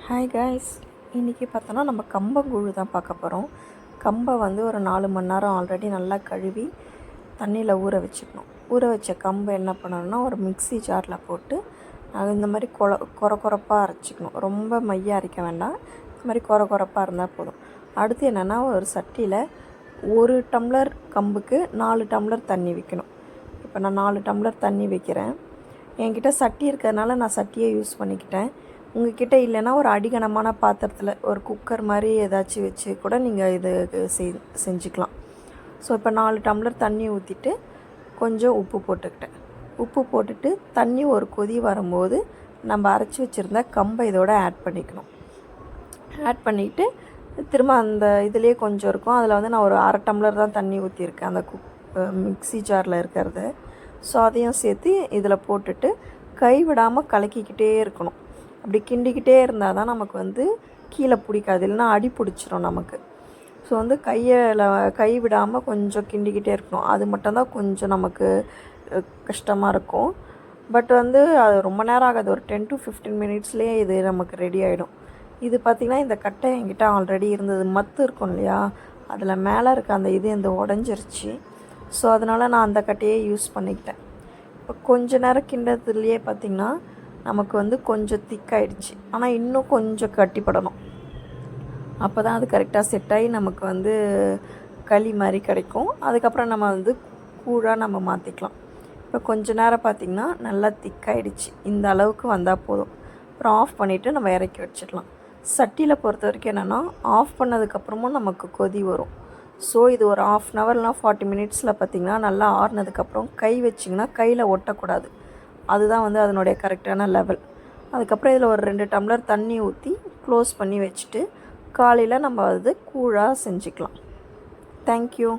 Hi guys, இன்றைக்கி பார்த்தோன்னா நம்ம கம்பங்கூழு தான் பார்க்க போகிறோம். கம்பை வந்து ஒரு 4 மணி நேரம் ஆல்ரெடி நல்லா கழுவி தண்ணியில் ஊற வச்சுக்கணும். ஊற வச்ச கம்பை என்ன பண்ணணும்னா ஒரு மிக்ஸி ஜாரில் போட்டு இந்த மாதிரி கொரப்பாக அரைச்சிக்கணும். ரொம்ப மையாக அரைக்க வேண்டாம், இந்த மாதிரி கொரப்பாக இருந்தால் போதும். அடுத்து என்னென்னா ஒரு சட்டியில் 1 டம்ளர் கம்புக்கு 4 டம்ளர் தண்ணி வைக்கணும். இப்போ நான் 4 டம்ளர் தண்ணி வைக்கிறேன். என்கிட்ட சட்டி இருக்கிறதுனால நான் சட்டியை யூஸ் பண்ணிக்கிட்டேன். உங்கள்கிட்ட இல்லைன்னா ஒரு அடிகனமான பாத்திரத்தில் ஒரு குக்கர் மாதிரி ஏதாச்சும் வச்சு கூட நீங்கள் இது செஞ்சுக்கலாம். ஸோ இப்போ 4 டம்ளர் தண்ணி ஊற்றிட்டு கொஞ்சம் உப்பு போட்டுக்கிட்டேன். உப்பு போட்டுட்டு தண்ணி ஒரு கொதி வரும்போது நம்ம அரைச்சி வச்சுருந்த கம்பை இதோட ஆட் பண்ணிக்கணும். ஆட் பண்ணிவிட்டு திரும்ப அந்த இதுலேயே கொஞ்சம் இருக்கும், அதில் வந்து நான் ஒரு அரை டம்ளர் தான் தண்ணி ஊற்றிருக்கேன் அந்த மிக்ஸி ஜாரில் இருக்கிறது. ஸோ அதையும் சேர்த்து இதில் போட்டுட்டு கைவிடாமல் கலக்கிக்கிட்டே இருக்கணும். அப்படி கிண்டிக்கிட்டே இருந்தால் தான் நமக்கு வந்து கீழே பிடிக்காது, இல்லைன்னா அடி பிடிச்சிரும் நமக்கு. ஸோ வந்து கை விடாமல் கொஞ்சம் கிண்டிக்கிட்டே இருக்கணும். அது மட்டும்தான் கொஞ்சம் நமக்கு கஷ்டமாக இருக்கும். பட் வந்து அது ரொம்ப நேரம் ஆகாது, ஒரு 10 to 15 மினிட்ஸ்லேயே இது நமக்கு ரெடி ஆகிடும். இது பார்த்திங்கன்னா இந்த கட்டை என்கிட்ட ஆல்ரெடி இருந்தது, மத்து இருக்கும் இல்லையா, அதில் மேலே இருக்க அந்த இந்த உடஞ்சிருச்சு. ஸோ அதனால் நான் அந்த கட்டையே யூஸ் பண்ணிக்கிட்டேன். இப்போ கொஞ்ச நேரம் கிண்டத்துலேயே பார்த்திங்கன்னா நமக்கு வந்து கொஞ்சம் திக்காயிடுச்சு. ஆனால் இன்னும் கொஞ்சம் கட்டிப்படணும், அப்போ தான் அது கரெக்டாக செட் ஆகி நமக்கு வந்து களி மாதிரி கிடைக்கும். அதுக்கப்புறம் நம்ம வந்து கூழாக நம்ம மாற்றிக்கலாம். இப்போ கொஞ்ச நேரம் பார்த்திங்கன்னா நல்லா திக்காயிடுச்சு. இந்த அளவுக்கு வந்தால் போதும். அப்புறம் ஆஃப் பண்ணிவிட்டு நம்ம இறக்கி வச்சிடலாம். சட்டியில் பொறுத்த வரைக்கும் என்னென்னா ஆஃப் பண்ணதுக்கப்புறமும் நமக்கு கொதி வரும். ஸோ இது ஒரு 1/2 ஹவர்லாம் 40 மினிட்ஸில் பார்த்திங்கன்னா நல்லா ஆறுனதுக்கப்புறம் கை வச்சிங்கன்னா கையில் ஒட்டக்கூடாது. அதுதான் வந்து அதனுடைய கரெக்டான லெவல். அதுக்கப்புறம் இதில் ஒரு 2 டம்ளர் தண்ணி ஊற்றி க்ளோஸ் பண்ணி வச்சுட்டு காலையில் நம்ம அது கூழாக செஞ்சுக்கலாம். தேங்க்யூ.